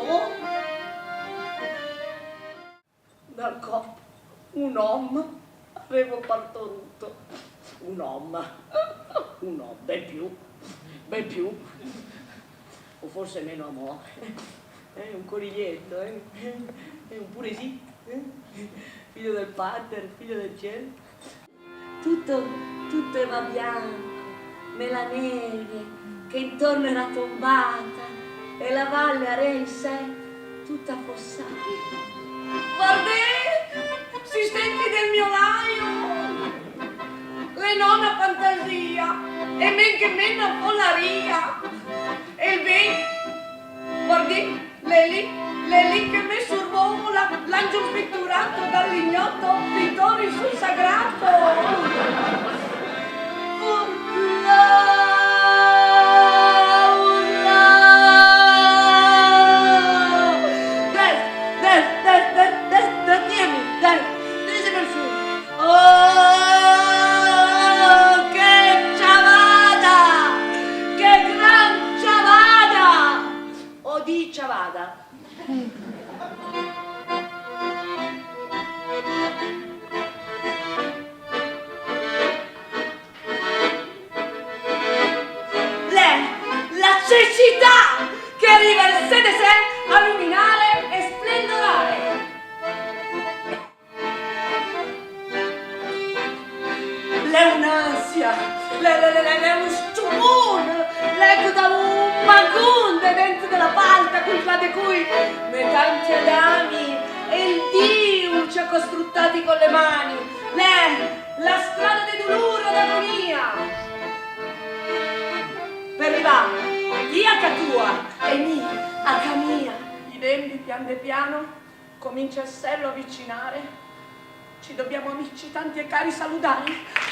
parto dal corpo un uomo, avevo partorito un uomo, ben più, o forse meno amore, un coniglietto, un puresi, figlio del pater, figlio del cielo. Tutto era bianco, nella neve che intorno era tombata e la valle area in sé tutta affossata. Guardate, si stenti del mio laio, le nonna fantasia e men che meno follaria e il ben, guardi, le lì che me sorvola l'angelo pitturato dall'ignoto pittore sul sagrato. Ciavada. La cecità che arriva il sé de sé a luminare e splendorare. L'è un'ansia, l'è uno stumone, l'eco da un magunde dentro della palta colpa di cui me tanti adami e il Dio ci ha costruttati con le mani. L'è la strada di dolore e d'agonia. Per arrivare lì a ca tua e lì a ca mia, i dembi pian de piano comincia a serlo avvicinare. Ci dobbiamo amici tanti e cari salutare.